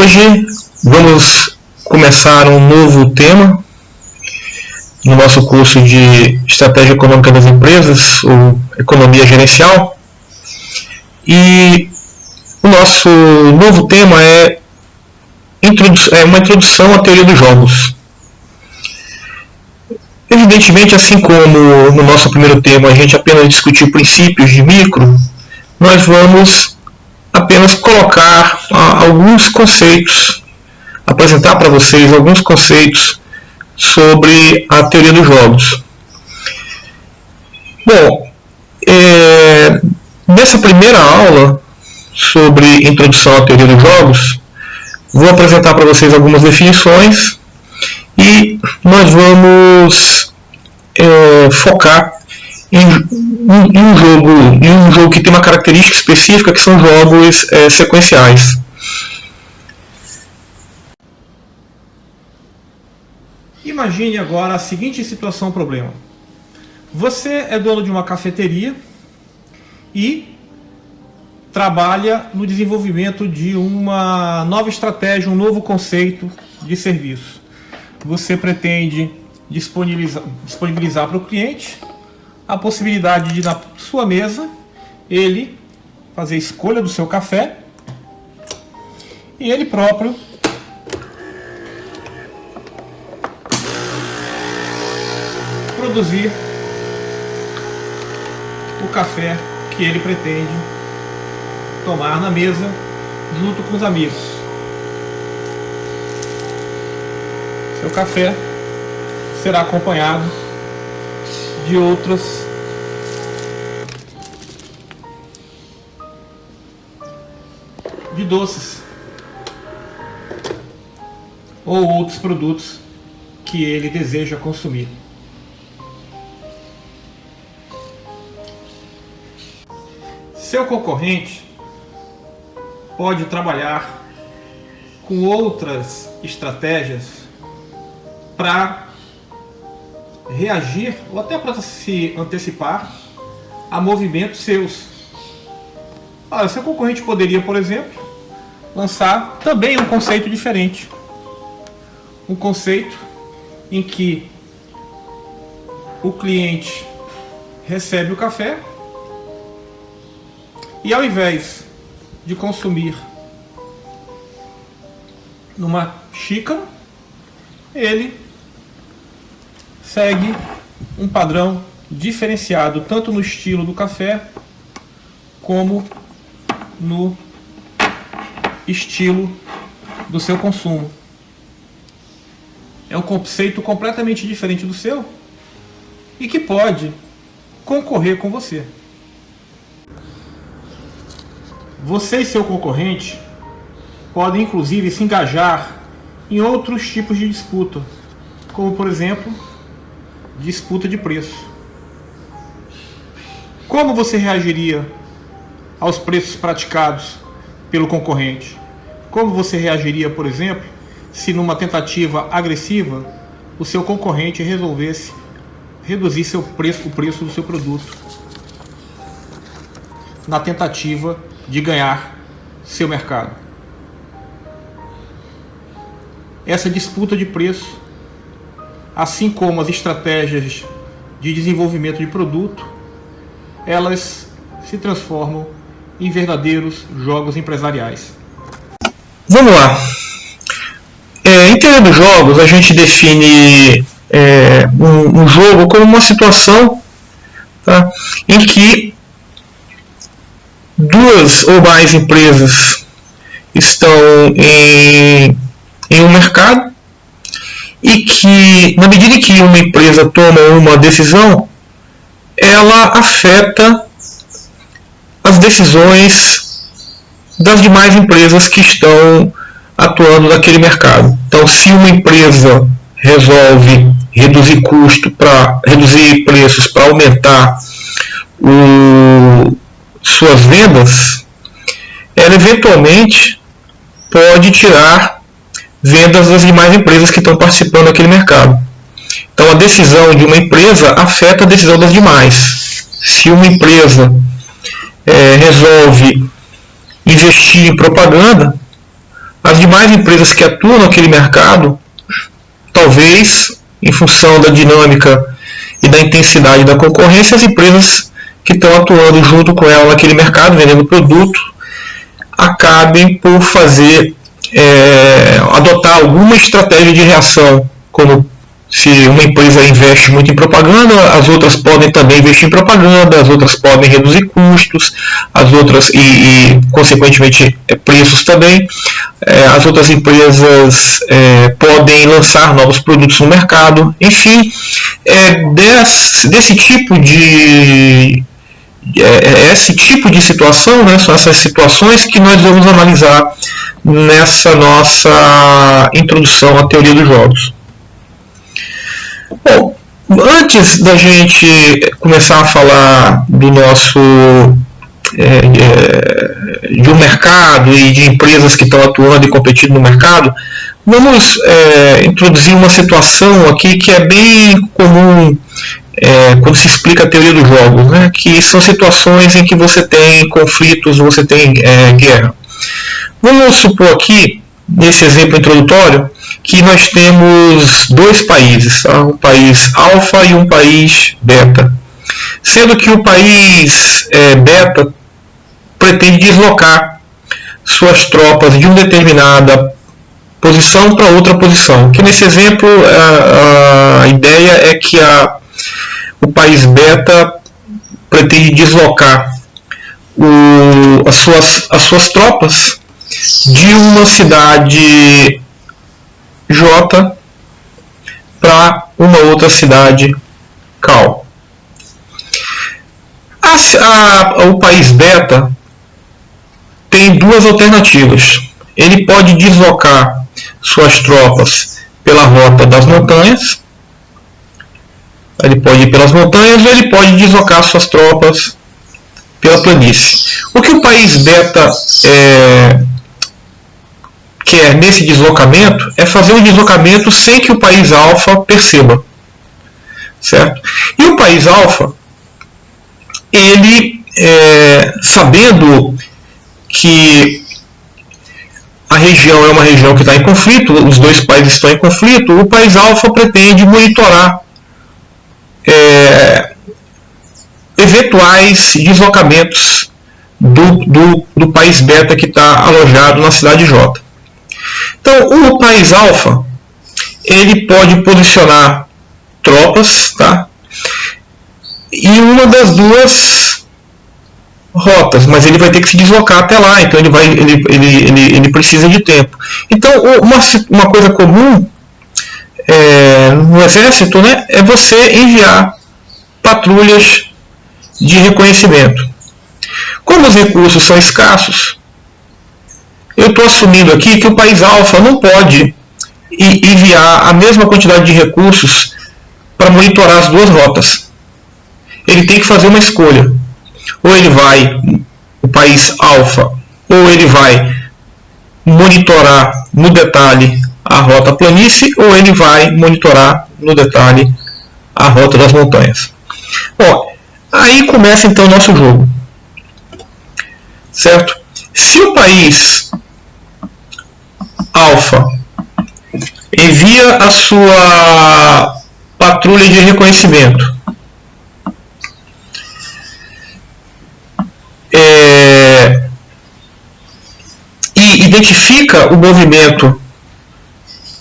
Hoje vamos começar um novo tema no nosso curso de Estratégia Econômica das Empresas, ou Economia Gerencial. E o nosso novo tema é uma introdução à teoria dos jogos. Evidentemente, assim como no nosso primeiro tema a gente apenas discutiu princípios de micro, nós vamos apenas colocar alguns conceitos, apresentar para vocês alguns conceitos sobre a teoria dos jogos. Bom, nessa primeira aula sobre introdução à teoria dos jogos, vou apresentar para vocês algumas definições e nós vamos focar em um jogo que tem uma característica específica, que são jogos sequenciais. Imagine agora a seguinte situação-problema. Você é dono de uma cafeteria e trabalha no desenvolvimento de uma nova estratégia, um novo conceito de serviço. Você pretende disponibilizar para o cliente a possibilidade de, na sua mesa, ele fazer a escolha do seu café e ele próprio produzir o café que ele pretende tomar na mesa junto com os amigos. Seu café será acompanhado de outros doces ou outros produtos que ele deseja consumir. Seu concorrente pode trabalhar com outras estratégias para reagir ou até para se antecipar a movimentos seus. Seu concorrente poderia, por exemplo, lançar também um conceito diferente. Um conceito em que o cliente recebe o café e, ao invés de consumir numa xícara, ele segue um padrão diferenciado tanto no estilo do café como no estilo do seu consumo. É um conceito completamente diferente do seu e que pode concorrer com você. Você e seu concorrente podem inclusive se engajar em outros tipos de disputa, como por exemplo, disputa de preço. Como você reagiria aos preços praticados pelo concorrente? Como você reagiria, por exemplo, se numa tentativa agressiva o seu concorrente resolvesse reduzir o preço do seu produto na tentativa de ganhar seu mercado? Essa disputa de preço, assim como as estratégias de desenvolvimento de produto, elas se transformam em verdadeiros jogos empresariais. Vamos lá. Em teoria dos jogos, a gente define um jogo como uma situação, tá, em que duas ou mais empresas estão em um mercado e que, na medida em que uma empresa toma uma decisão, ela afeta as decisões das demais empresas que estão atuando naquele mercado. Então, se uma empresa resolve reduzir preços para aumentar suas vendas, ela eventualmente pode tirar vendas das demais empresas que estão participando daquele mercado. Então, a decisão de uma empresa afeta a decisão das demais. Se uma empresa resolve investir em propaganda, As demais empresas que atuam naquele mercado, talvez, em função da dinâmica e da intensidade da concorrência, as empresas que estão atuando junto com ela naquele mercado, vendendo produto, acabem por adotar alguma estratégia de reação, como se uma empresa investe muito em propaganda, as outras podem também investir em propaganda, as outras podem reduzir custos, as outras e consequentemente preços também. As outras empresas podem lançar novos produtos no mercado. Enfim, desse tipo de esse tipo de situação, né, são essas situações que nós vamos analisar nessa nossa introdução à teoria dos jogos. Bom, antes da gente começar a falar do nosso de um mercado e de empresas que estão atuando e competindo no mercado, vamos introduzir uma situação aqui que é bem comum quando se explica a teoria dos jogos, né? Que são situações em que você tem conflitos, você tem guerra. Vamos supor aqui, nesse exemplo introdutório, que nós temos dois países, tá? Um país alfa e um país beta. Sendo que o país beta pretende deslocar suas tropas de uma determinada posição para outra posição. Que nesse exemplo a ideia é que o país beta pretende deslocar as suas tropas de uma cidade J para uma outra cidade Cal. O país beta tem duas alternativas. Ele pode deslocar suas tropas pela rota das montanhas. Ele pode ir pelas montanhas ou ele pode deslocar suas tropas pela planície. O que o país beta quer nesse deslocamento é fazer um deslocamento sem que o país alfa perceba, certo? E o país alfa, ele sabendo que a região é uma região que está em conflito, os dois países estão em conflito, o país alfa pretende monitorar eventuais deslocamentos do país beta que está alojado na cidade J. Então, o país alfa, ele pode posicionar tropas, tá? Em uma das duas rotas, mas ele vai ter que se deslocar até lá, então ele precisa de tempo. Então, uma coisa comum no exército, né, é você enviar patrulhas de reconhecimento. Como os recursos são escassos, eu estou assumindo aqui que o país alfa não pode enviar a mesma quantidade de recursos para monitorar as duas rotas. Ele tem que fazer uma escolha. Ou ele vai, o país alfa, ou ele vai monitorar no detalhe a rota planície, ou ele vai monitorar no detalhe a rota das montanhas. Bom, aí começa então o nosso jogo. Certo? Se o país alfa envia a sua patrulha de reconhecimento e identifica o movimento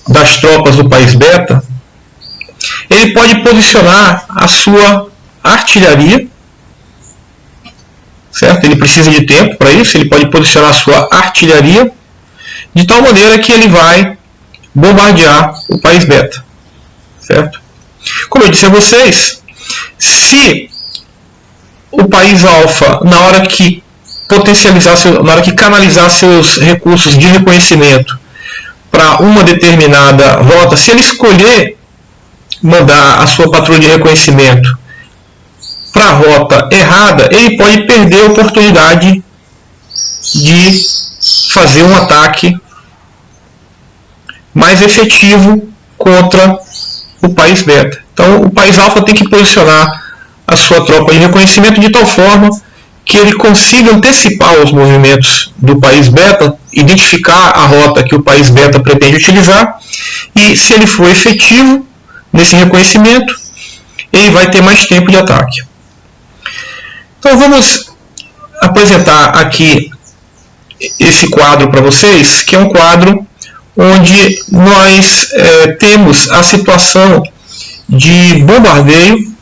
das tropas do país beta, ele pode posicionar a sua artilharia, certo? Ele precisa de tempo para isso, ele pode posicionar a sua artilharia de tal maneira que ele vai bombardear o país beta, certo? Como eu disse a vocês, se o país alfa, na hora que canalizar seus recursos de reconhecimento para uma determinada rota, se ele escolher mandar a sua patrulha de reconhecimento para a rota errada, ele pode perder a oportunidade de fazer um ataque mais efetivo contra o país beta. Então, o país alfa tem que posicionar a sua tropa de reconhecimento de tal forma que ele consiga antecipar os movimentos do país beta identificar a rota que o país beta pretende utilizar, e se ele for efetivo nesse reconhecimento, ele vai ter mais tempo de ataque. Então vamos apresentar aqui esse quadro para vocês, que é um quadro onde nós temos a situação de bombardeio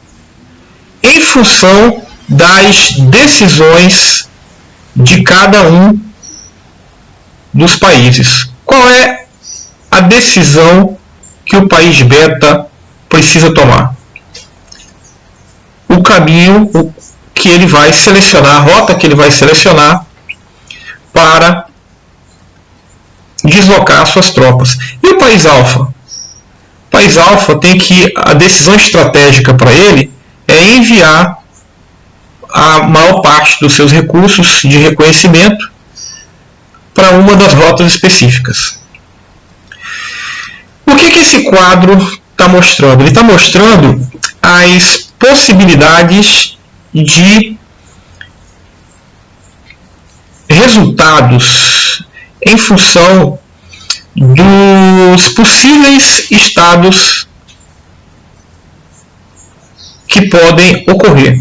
em função das decisões de cada um dos países. Qual é a decisão que o país beta precisa tomar? O caminho que ele vai selecionar, a rota que ele vai selecionar para deslocar suas tropas. E o país alfa? O país alfa tem que, a decisão estratégica para ele é enviar a maior parte dos seus recursos de reconhecimento para uma das rotas específicas. O que esse quadro está mostrando? Ele está mostrando as possibilidades de resultados em função dos possíveis estados que podem ocorrer,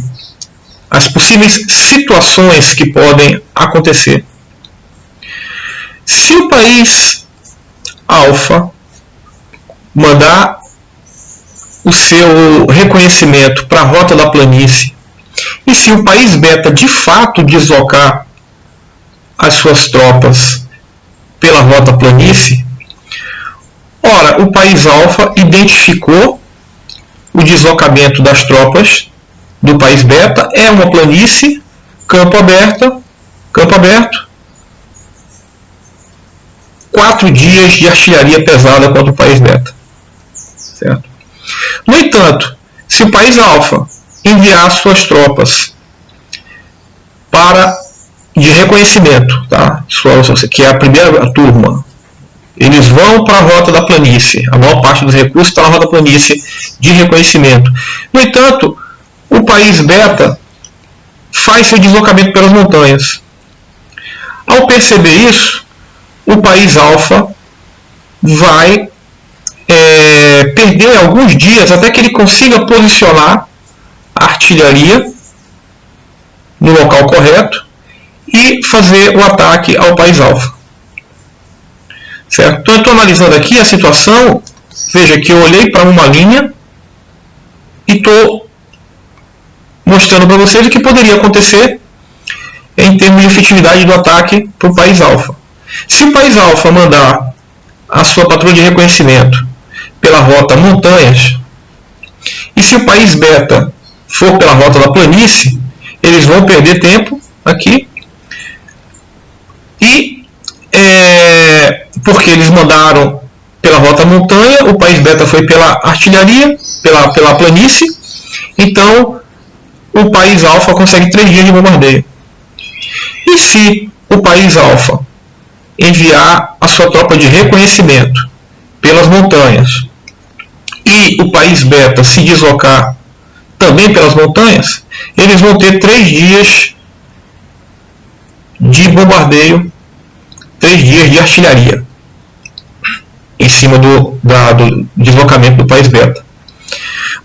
as possíveis situações que podem acontecer. Se o país alfa mandar o seu reconhecimento para a rota da planície, e se o país beta de fato deslocar as suas tropas pela rota planície, ora, o país alfa identificou o deslocamento das tropas do país beta, é uma planície, campo aberto, 4 dias de artilharia pesada contra o país beta. Certo? No entanto, se o país alfa enviar suas tropas de reconhecimento, tá? Que é a primeira turma, eles vão para a rota da planície, a maior parte dos recursos está na rota da planície de reconhecimento. No entanto, o país beta faz seu deslocamento pelas montanhas. Ao perceber isso, o país alfa vai perder alguns dias até que ele consiga posicionar a artilharia no local correto e fazer o ataque ao país alfa. Certo? Então eu estou analisando aqui a situação. Veja que eu olhei para uma linha e estou mostrando para vocês o que poderia acontecer em termos de efetividade do ataque para o país alfa. Se o país alfa mandar a sua patrulha de reconhecimento pela rota montanhas, e se o país beta for pela rota da planície, eles vão perder tempo aqui, e porque eles mandaram pela rota montanha, o país beta foi pela artilharia, pela planície, então o país alfa consegue 3 dias de bombardeio. E se o país alfa enviar a sua tropa de reconhecimento pelas montanhas e o país beta se deslocar também pelas montanhas, eles vão ter 3 dias de bombardeio, 3 dias de artilharia em cima do deslocamento do país beta.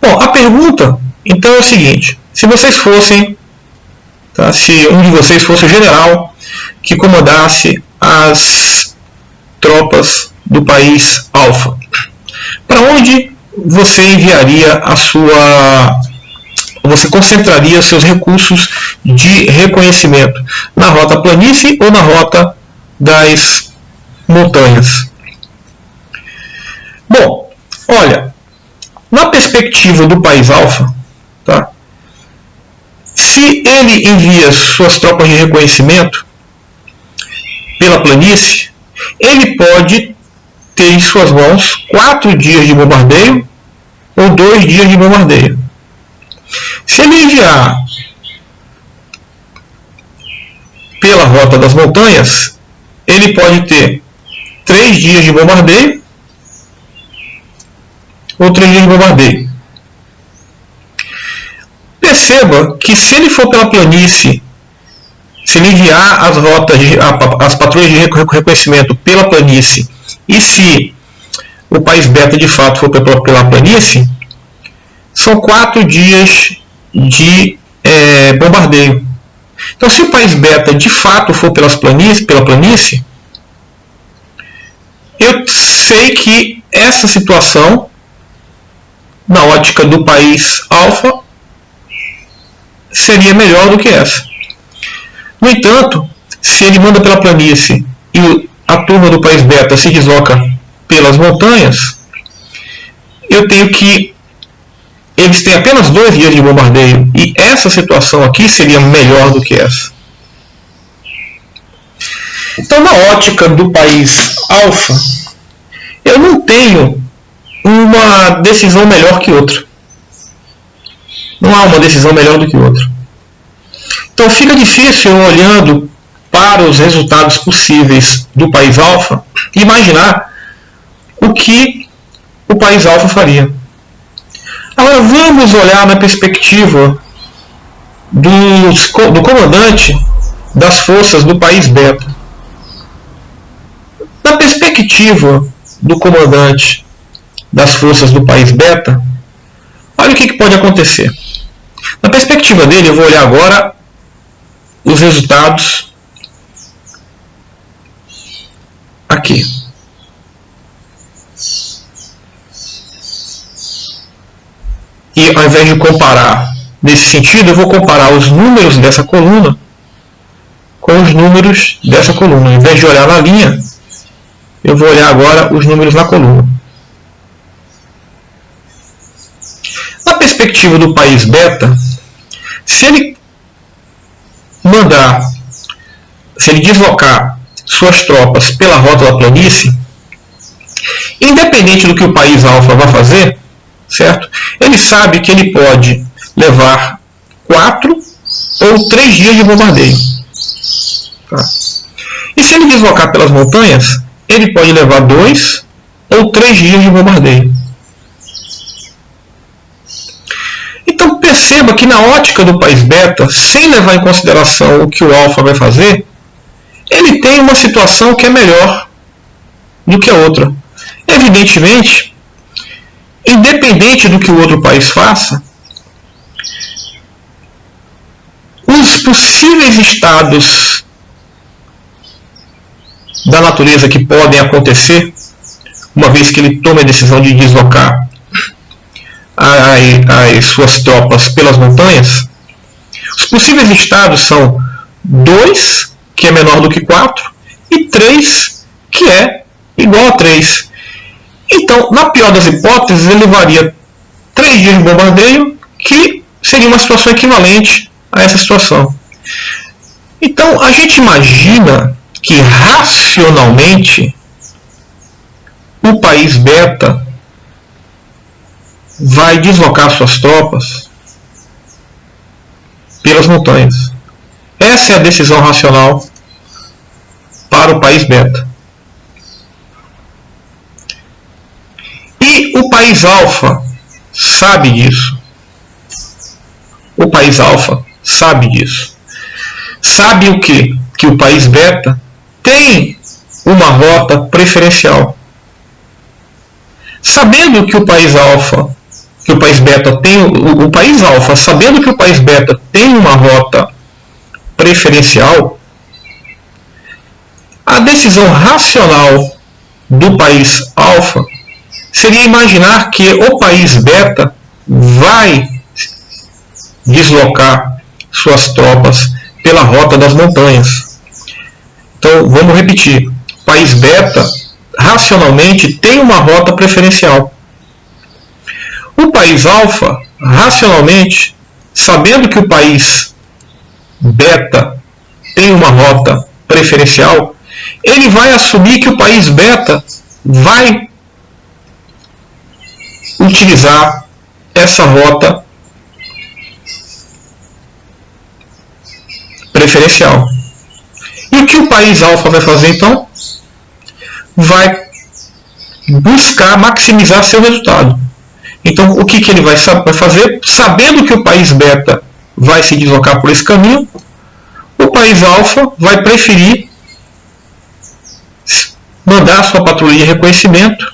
Bom, a pergunta então é o seguinte: se vocês fossem, tá, se um de vocês fosse o general que comandasse as tropas do país alfa, para onde você enviaria você concentraria seus recursos de reconhecimento? Na rota planície ou na rota das montanhas? Bom, olha, na perspectiva do país alfa, tá, se ele envia suas tropas de reconhecimento pela planície, ele pode ter em suas mãos 4 dias de bombardeio ou 2 dias de bombardeio. Se ele enviar pela rota das montanhas, ele pode ter 3 dias de bombardeio ou 3 dias de bombardeio. Perceba que se ele for pela planície se ele enviar as rotas, as patrulhas de reconhecimento pela planície, e se o país beta de fato for pela planície, são 4 dias de bombardeio. Então, se o país beta de fato for pela planície, eu sei que essa situação, na ótica do país alfa, seria melhor do que essa. No entanto, se ele manda pela planície e a turma do país beta se desloca pelas montanhas, eu tenho que eles têm apenas 2 dias de bombardeio, e essa situação aqui seria melhor do que essa. Então, na ótica do país alfa, eu não tenho uma decisão melhor que outra. Não há uma decisão melhor do que outra. Então fica difícil, olhando para os resultados possíveis do país alfa, imaginar o que o país alfa faria. Agora vamos olhar na perspectiva do comandante das forças do país beta. Na perspectiva do comandante das forças do país beta, olha o que pode acontecer. Na perspectiva dele, eu vou olhar agora os resultados aqui. E ao invés de comparar nesse sentido, eu vou comparar os números dessa coluna com os números dessa coluna. Ao invés de olhar na linha, eu vou olhar agora os números na coluna. Na perspectiva do país beta, se ele deslocar suas tropas pela rota da planície, independente do que o país alfa vai fazer, certo? Ele sabe que ele pode levar 4 ou 3 dias de bombardeio. Tá? E se ele deslocar pelas montanhas, ele pode levar 2 ou 3 dias de bombardeio. Então perceba que na ótica do país beta, sem levar em consideração o que o alfa vai fazer, ele tem uma situação que é melhor do que a outra. Evidentemente, independente do que o outro país faça, os possíveis estados da natureza que podem acontecer, uma vez que ele tome a decisão de deslocar as suas tropas pelas montanhas, os possíveis estados são 2, que é menor do que 4, e 3, que é igual a 3. Então, na pior das hipóteses, ele levaria 3 dias de bombardeio, que seria uma situação equivalente a essa situação. Então, a gente imagina que racionalmente o país beta vai deslocar suas tropas pelas montanhas. Essa é a decisão racional para o país beta. E o país alfa sabe disso. O país alfa sabe disso. Sabe o quê? Que o país beta tem uma rota preferencial. Sabendo que o país alfa, que o país beta tem, o país alfa, sabendo que o país beta tem uma rota preferencial, a decisão racional do país alfa seria imaginar que o país beta vai deslocar suas tropas pela rota das montanhas. Então, vamos repetir. O país beta, racionalmente, tem uma rota preferencial. O país alfa, racionalmente, sabendo que o país beta tem uma rota preferencial, ele vai assumir que o país beta vai utilizar essa rota preferencial. E o que o país alfa vai fazer então? Vai buscar maximizar seu resultado. Então, o que ele vai fazer? Sabendo que o país beta vai se deslocar por esse caminho, o país alfa vai preferir mandar sua patrulha de reconhecimento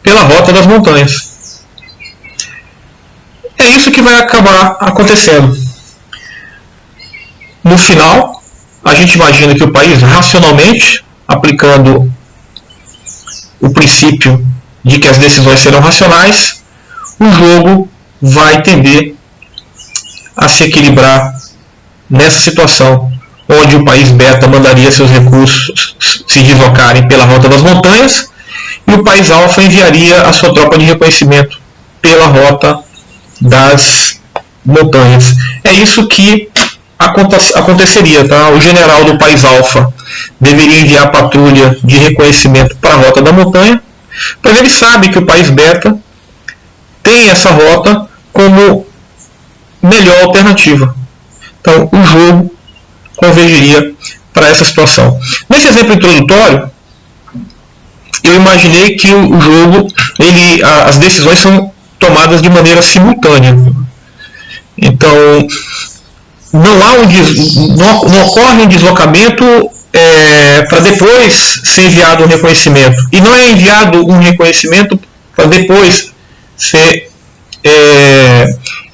pela rota das montanhas. É isso que vai acabar acontecendo. No final, a gente imagina que o país, racionalmente, aplicando o princípio de que as decisões serão racionais, o jogo vai tender a se equilibrar nessa situação, onde o país beta mandaria seus recursos se deslocarem pela rota das montanhas e o país alfa enviaria a sua tropa de reconhecimento pela rota das montanhas. É isso que aconteceria, tá? O general do país alfa deveria enviar a patrulha de reconhecimento para a rota da montanha, pois ele sabe que o país beta tem essa rota como melhor alternativa. Então o jogo convergiria para essa situação. Nesse exemplo introdutório, eu imaginei que o jogo, as decisões são tomadas de maneira simultânea. Então não ocorre um deslocamento para depois ser enviado um reconhecimento. E não é enviado um reconhecimento para depois ser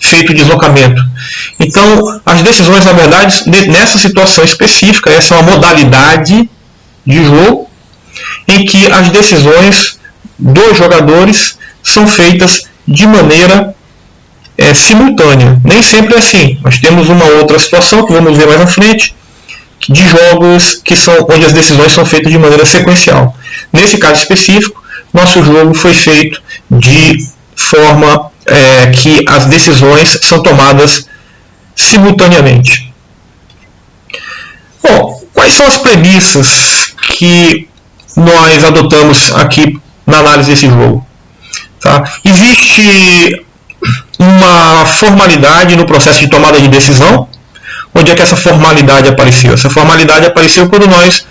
feito o deslocamento. Então, as decisões, na verdade, nessa situação específica, essa é uma modalidade de jogo em que as decisões dos jogadores são feitas de maneira simultânea. Nem sempre é assim. Nós temos uma outra situação, que vamos ver mais na frente, de jogos onde as decisões são feitas de maneira sequencial. Nesse caso específico, nosso jogo foi feito de forma que as decisões são tomadas simultaneamente. Bom, quais são as premissas que nós adotamos aqui na análise desse jogo? Tá? Existe uma formalidade no processo de tomada de decisão. Onde é que essa formalidade apareceu? Essa formalidade apareceu quando nós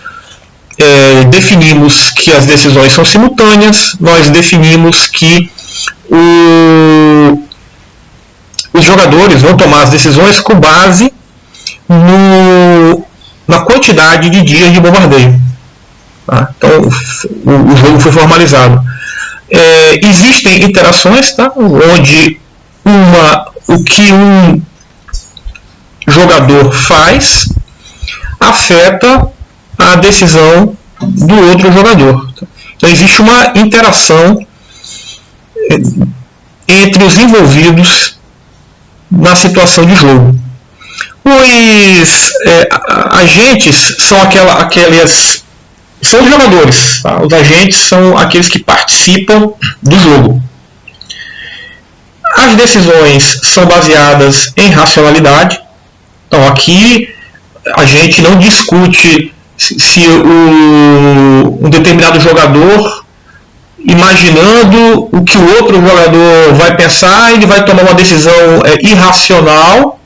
definimos que as decisões são simultâneas, nós definimos que os jogadores vão tomar as decisões com base na quantidade de dias de bombardeio. Tá? Então o jogo foi formalizado. Existem interações, tá? Onde o que um jogador faz afeta a decisão do outro jogador. Então existe uma interação entre os envolvidos na situação de jogo. Os agentes são são os jogadores. Tá? Os agentes são aqueles que participam do jogo. As decisões são baseadas em racionalidade. Então aqui a gente não discute se um determinado jogador, imaginando o que o outro jogador vai pensar, ele vai tomar uma decisão irracional,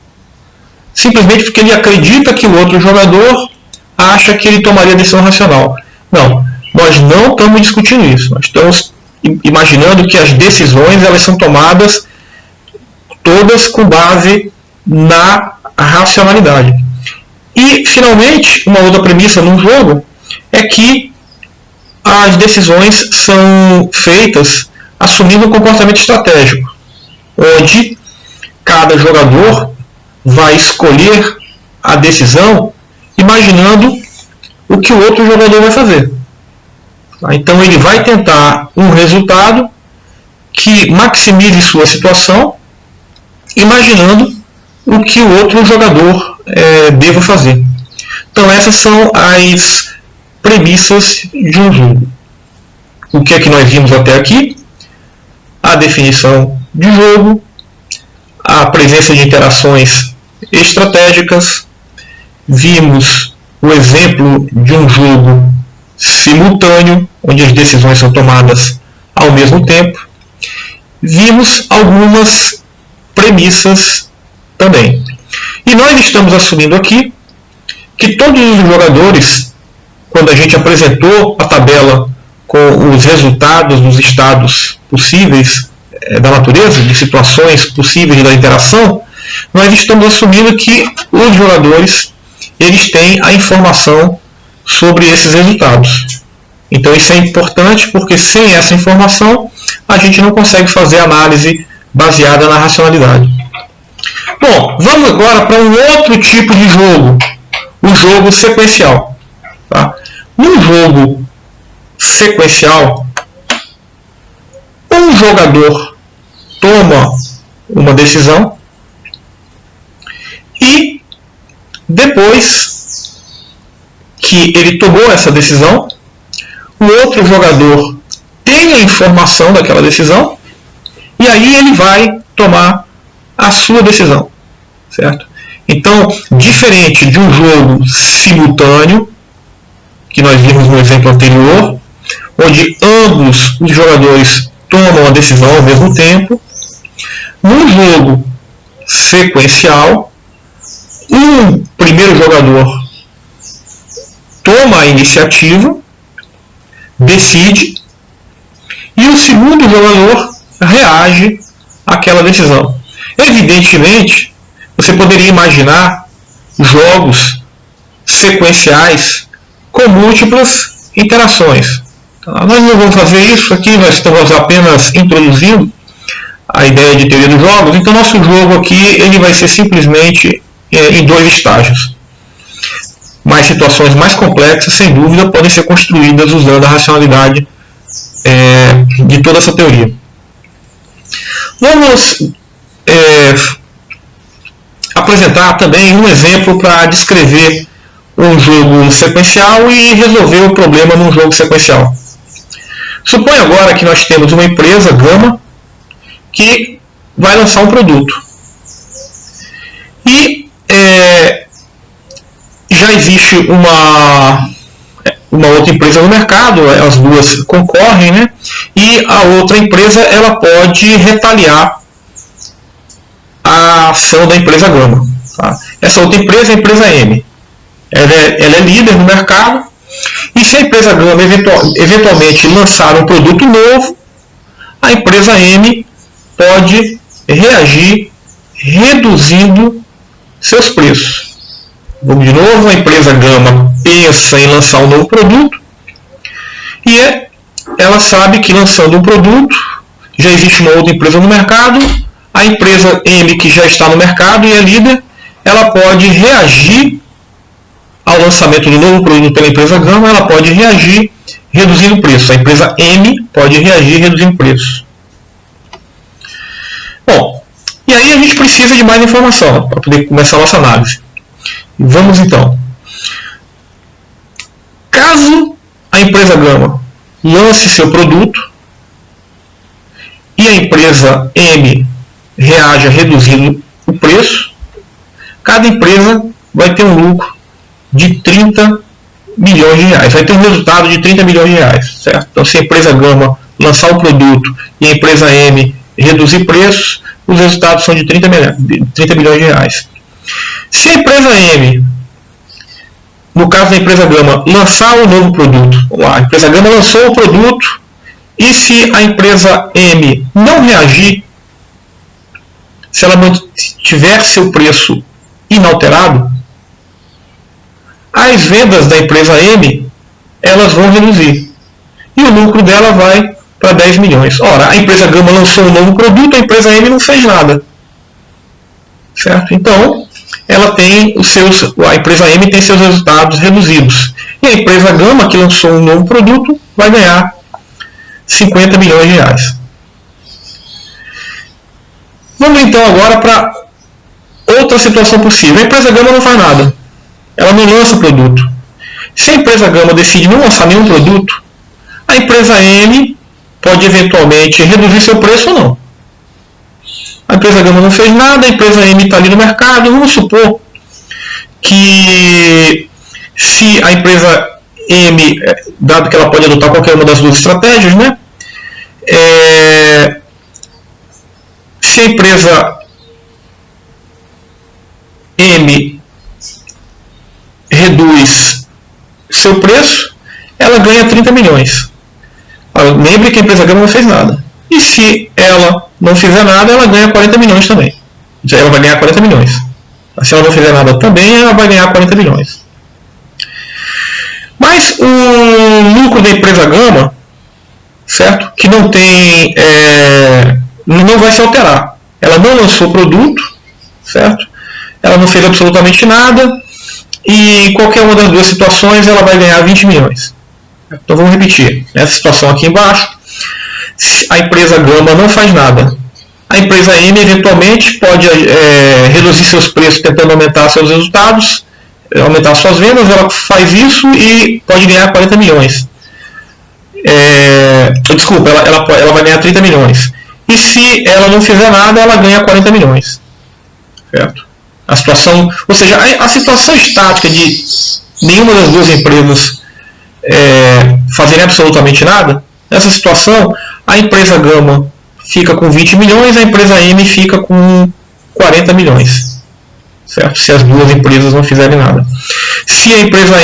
simplesmente porque ele acredita que o outro jogador acha que ele tomaria a decisão racional. Não, nós não estamos discutindo isso. Nós estamos imaginando que as decisões elas são tomadas todas com base na racionalidade. E, finalmente, uma outra premissa num jogo é que as decisões são feitas assumindo um comportamento estratégico, onde cada jogador vai escolher a decisão imaginando o que o outro jogador vai fazer. Então ele vai tentar um resultado que maximize sua situação, imaginando o que o outro jogador deva fazer. Então essas são as premissas de um jogo. O que é que nós vimos até aqui? A definição de jogo, a presença de interações estratégicas, vimos o exemplo de um jogo simultâneo, onde as decisões são tomadas ao mesmo tempo, vimos algumas premissas também. E nós estamos assumindo aqui que todos os jogadores, quando a gente apresentou a tabela com os resultados dos estados possíveis da natureza, de situações possíveis da interação, nós estamos assumindo que os jogadores eles têm a informação sobre esses resultados. Então isso é importante porque sem essa informação a gente não consegue fazer análise baseada na racionalidade. Bom, vamos agora para um outro tipo de jogo, o jogo sequencial. Tá? No jogo sequencial, um jogador toma uma decisão e depois que ele tomou essa decisão, o outro jogador tem a informação daquela decisão e aí ele vai tomar a sua decisão, certo? Então, diferente de um jogo simultâneo, que nós vimos no exemplo anterior, onde ambos os jogadores tomam a decisão ao mesmo tempo, no jogo sequencial, um primeiro jogador toma a iniciativa, decide, e o segundo jogador reage àquela decisão. Evidentemente, você poderia imaginar jogos sequenciais com múltiplas interações. Nós não vamos fazer isso aqui, nós estamos apenas introduzindo a ideia de teoria dos jogos, então nosso jogo aqui ele vai ser simplesmente em dois estágios. Mas situações mais complexas, sem dúvida, podem ser construídas usando a racionalidade de toda essa teoria. Vamos apresentar também um exemplo para descrever um jogo sequencial e resolver o problema num jogo sequencial. Suponha agora que nós temos uma empresa, Gama, que vai lançar um produto. E já existe uma outra empresa no mercado, as duas concorrem, né? E a outra empresa ela pode retaliar a ação da empresa Gama. Tá? Essa outra empresa é a empresa M. Ela é líder no mercado, e se a empresa Gama eventualmente lançar um produto novo, a empresa M pode reagir reduzindo seus preços. Vamos de novo, a empresa Gama pensa em lançar um novo produto e ela sabe que lançando um produto, já existe uma outra empresa no mercado, a empresa M que já está no mercado e é líder, ela pode reagir ao lançamento do novo produto pela empresa Gama, ela pode reagir reduzindo o preço. A empresa M pode reagir reduzindo o preço. Bom, e aí a gente precisa de mais informação para poder começar a nossa análise. Vamos então. Caso a empresa Gama lance seu produto e a empresa M reaja reduzindo o preço, cada empresa vai ter um lucro de 30 milhões de reais. Vai ter um resultado de 30 milhões de reais. Certo? Então, se a empresa Gama lançar o produto e a empresa M reduzir preços, os resultados são de 30 milhões de reais. Se a empresa M, no caso da empresa Gama, lançar um novo produto, vamos lá, a empresa Gama lançou o produto e se a empresa M não reagir, se ela mantiver seu preço inalterado, as vendas da empresa M elas vão reduzir e o lucro dela vai para 10 milhões. Ora, a empresa Gama lançou um novo produto, a empresa M não fez nada. Certo? Então, a empresa M tem seus resultados reduzidos. E a empresa Gama, que lançou um novo produto, vai ganhar 50 milhões de reais. Vamos então agora para outra situação possível. A empresa Gama não faz nada. Ela não lança produto. Se a empresa Gama decide não lançar nenhum produto, a empresa M pode eventualmente reduzir seu preço ou não. A empresa Gama não fez nada, a empresa M está ali no mercado. Vamos supor que se a empresa M, dado que ela pode adotar qualquer uma das duas estratégias, né? Se a empresa M reduz seu preço, ela ganha 30 milhões. Lembre que a empresa Gama não fez nada. E se ela não fizer nada, ela ganha 40 milhões também. ela vai ganhar 40 milhões. Se ela não fizer nada também, ela vai ganhar 40 milhões. Mas o lucro da empresa Gama, certo? Que não tem, não vai se alterar. Ela não lançou produto, certo? Ela não fez absolutamente nada, e em qualquer uma das duas situações ela vai ganhar 20 milhões. Então vamos repetir. Essa situação aqui embaixo, a empresa Gama não faz nada. A empresa M eventualmente pode reduzir seus preços tentando aumentar seus resultados, aumentar suas vendas. Ela faz isso e pode ganhar 40 milhões. Desculpa, ela vai ganhar 30 milhões. E se ela não fizer nada, ela ganha 40 milhões. Certo? A situação, ou seja, a situação estática de nenhuma das duas empresas fazerem absolutamente nada, nessa situação, a empresa Gama fica com 20 milhões, a empresa M fica com 40 milhões. Certo? Se as duas empresas não fizerem nada. Se a empresa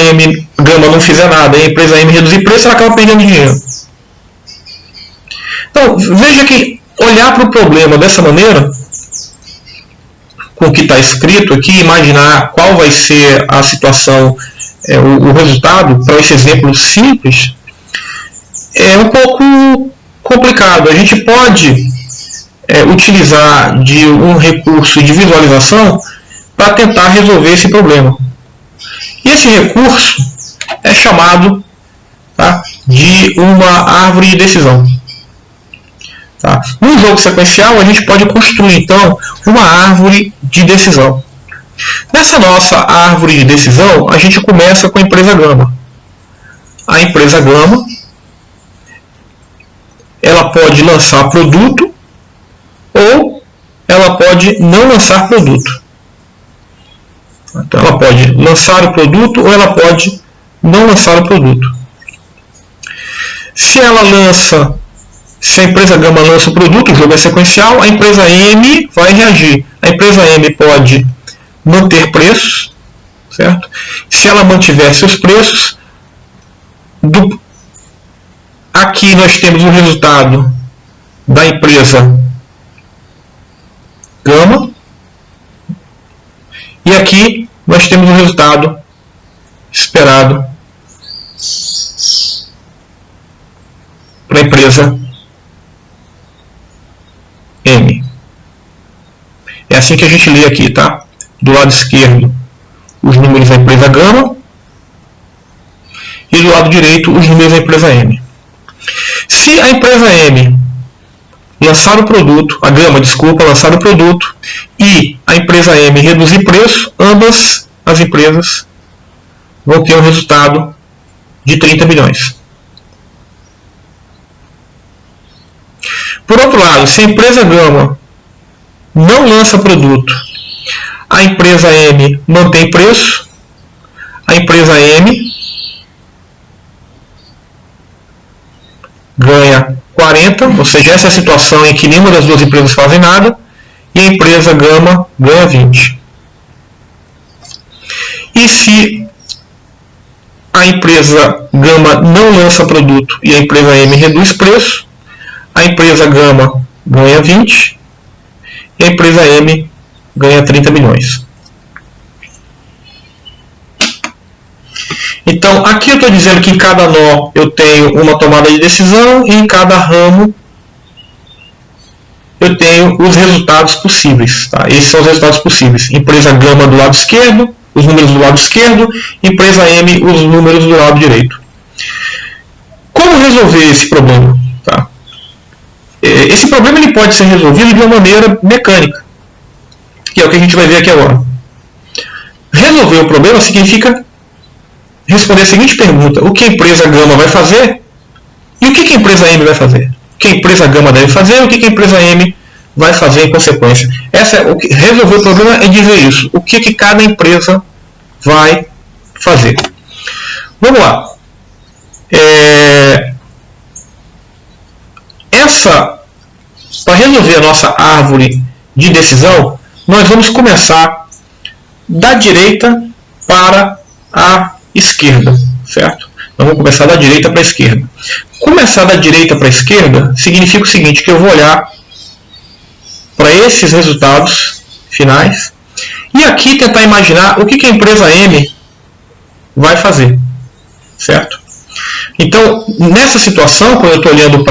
Gama não fizer nada e a empresa M reduzir preço, ela acaba perdendo dinheiro. Então, veja que olhar para o problema dessa maneira, com o que está escrito aqui, imaginar qual vai ser a situação, o resultado, para esse exemplo simples, é um pouco complicado. A gente pode utilizar de um recurso de visualização para tentar resolver esse problema. E esse recurso é chamado, tá, de uma árvore de decisão. Tá? No jogo sequencial, a gente pode construir, então, uma árvore de decisão. Nessa nossa árvore de decisão, a gente começa com a empresa Gama. A empresa Gama, ela pode lançar produto ou ela pode não lançar produto. Então, ela pode lançar o produto ou ela pode não lançar o produto. Se a empresa Gama lança o produto, o jogo é sequencial, a empresa M vai reagir. A empresa M pode manter preços, certo? Se ela mantiver seus preços, aqui nós temos o resultado da empresa Gama, e aqui nós temos o resultado esperado para a empresa M. É assim que a gente lê aqui, tá? Do lado esquerdo, os números da empresa Gama, e do lado direito, os números da empresa M. Se a empresa M lançar o produto, a Gama, desculpa, lançar o produto, e a empresa M reduzir preço, ambas as empresas vão ter um resultado de 30 milhões. Por outro lado, se a empresa Gama não lança produto, a empresa M mantém preço, a empresa M ganha 40, ou seja, essa é a situação em que nenhuma das duas empresas fazem nada, e a empresa Gama ganha 20. E se a empresa Gama não lança produto e a empresa M reduz preço, a empresa Gama ganha 20 e a empresa M ganha 30 milhões. Então, aqui eu estou dizendo que em cada nó eu tenho uma tomada de decisão e em cada ramo eu tenho os resultados possíveis. Tá? Esses são os resultados possíveis. Empresa Gama do lado esquerdo, os números do lado esquerdo, empresa M, os números do lado direito. Como resolver esse problema? Tá? Esse problema ele pode ser resolvido de uma maneira mecânica, que é o que a gente vai ver aqui agora. Resolver o problema significa responder a seguinte pergunta: o que a empresa Gama vai fazer e o que a empresa M vai fazer? O que a empresa Gama deve fazer e o que a empresa M vai fazer em consequência? Resolver o problema é dizer isso. O que cada empresa vai fazer? Vamos lá. Para resolver a nossa árvore de decisão, nós vamos começar da direita para a esquerda, certo? Então vamos começar da direita para a esquerda. Começar da direita para a esquerda significa o seguinte, que eu vou olhar para esses resultados finais. E aqui tentar imaginar o que a empresa M vai fazer, certo? Então, nessa situação, quando eu estou olhando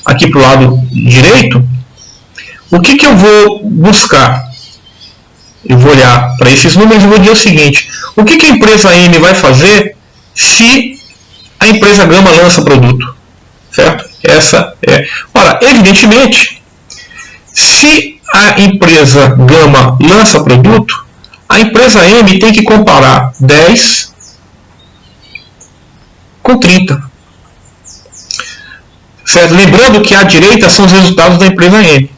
aqui para o lado direito, o que eu vou buscar? Eu vou olhar para esses números e vou dizer o seguinte: o que a empresa M vai fazer se a empresa Gama lança produto? Certo? Essa é. Ora, evidentemente, se a empresa Gama lança produto, a empresa M tem que comparar 10 com 30. Certo? Lembrando que à direita são os resultados da empresa M.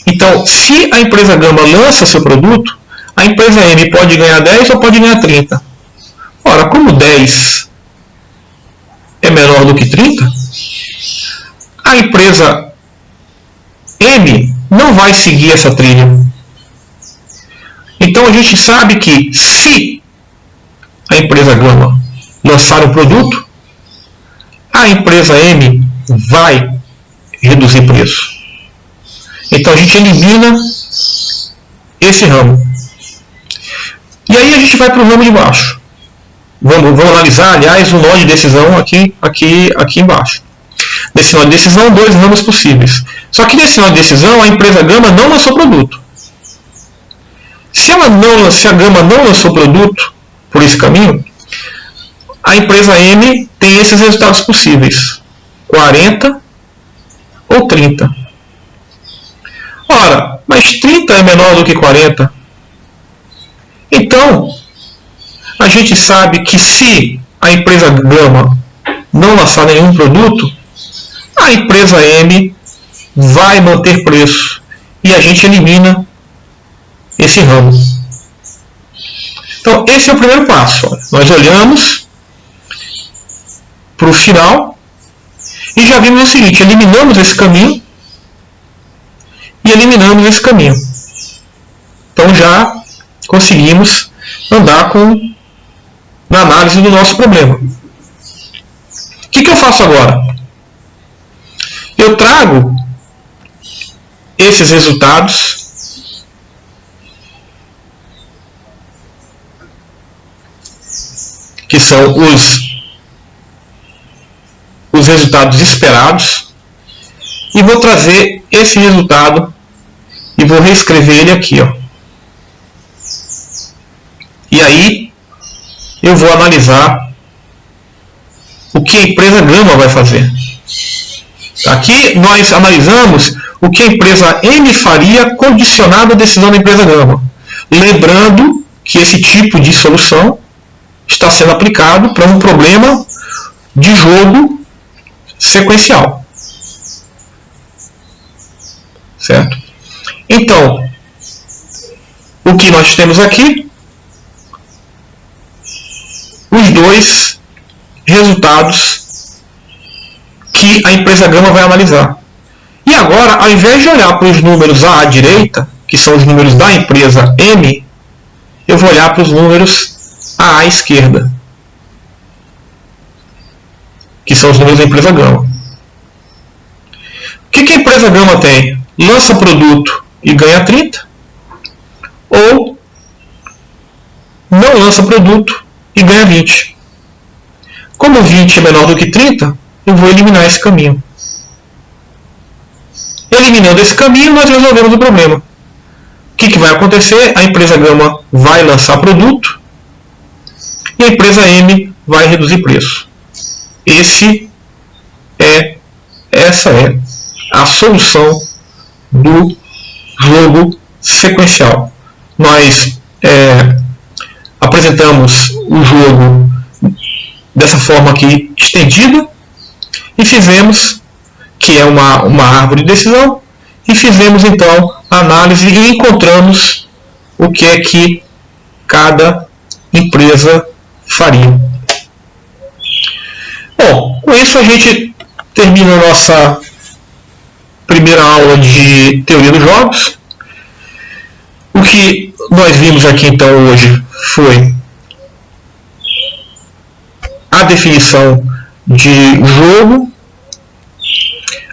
Então, se a empresa Gama lança seu produto, a empresa M pode ganhar 10 ou pode ganhar 30. Ora, como 10 é menor do que 30, a empresa M não vai seguir essa trilha. Então a gente sabe que se a empresa Gama lançar um produto, a empresa M vai reduzir preço. Então a gente elimina esse ramo. E aí a gente vai para o ramo de baixo. Vamos analisar, aliás, o nó de decisão aqui embaixo. Nesse nó de decisão, 2 ramos possíveis. Só que nesse nó de decisão, a empresa Gama não lançou produto. Se a Gama não lançou produto por esse caminho, a empresa M tem esses resultados possíveis: 40 ou 30. Ora, mas 30 é menor do que 40. Então, a gente sabe que se a empresa Gama não lançar nenhum produto, a empresa M vai manter preço. E a gente elimina esse ramo. Então, esse é o primeiro passo. Nós olhamos para o final e já vimos o seguinte: eliminamos esse caminho e eliminamos esse caminho. Então já conseguimos andar na análise do nosso problema. O que eu faço agora? Eu trago esses resultados que são os resultados esperados e vou trazer esse resultado e vou reescrever ele aqui, ó. E aí eu vou analisar o que a empresa Gama vai fazer. Aqui nós analisamos o que a empresa M faria condicionado à decisão da empresa Gama. Lembrando que esse tipo de solução está sendo aplicado para um problema de jogo sequencial. Certo? Então, o que nós temos aqui? Os 2 resultados que a empresa Gama vai analisar. E agora, ao invés de olhar para os números à direita, que são os números da empresa M, eu vou olhar para os números à esquerda, que são os números da empresa Gama. O que a empresa Gama tem? Lança produto e ganha 30, ou não lança produto e ganha 20. Como 20 é menor do que 30, eu vou eliminar esse caminho. Eliminando esse caminho, nós resolvemos o problema. O que vai acontecer? A empresa Gama vai lançar produto e a empresa M vai reduzir preço. Essa é a solução do jogo sequencial. Nós apresentamos o jogo dessa forma aqui estendida e fizemos, que é uma árvore de decisão, e fizemos então a análise e encontramos o que é que cada empresa faria. Bom, com isso a gente termina a nossa primeira aula de teoria dos jogos. O que nós vimos aqui então hoje foi a definição de jogo,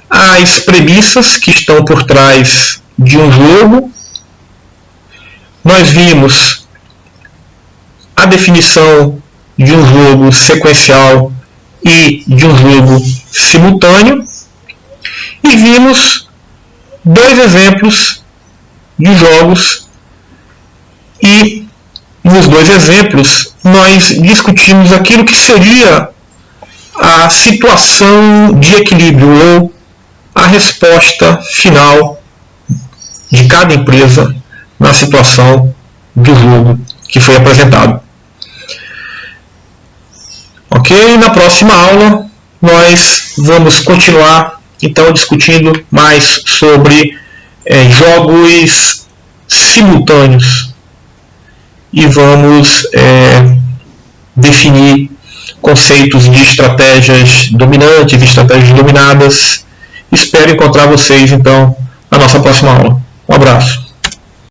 as premissas que estão por trás de um jogo nós vimos a definição de um jogo sequencial e de um jogo simultâneo, e vimos 2 exemplos de jogos, e nos 2 exemplos nós discutimos aquilo que seria a situação de equilíbrio ou a resposta final de cada empresa na situação do jogo que foi apresentado. Ok? Na próxima aula nós vamos continuar então discutindo mais sobre jogos simultâneos e vamos definir conceitos de estratégias dominantes e estratégias dominadas. Espero encontrar vocês então na nossa próxima aula. Um abraço.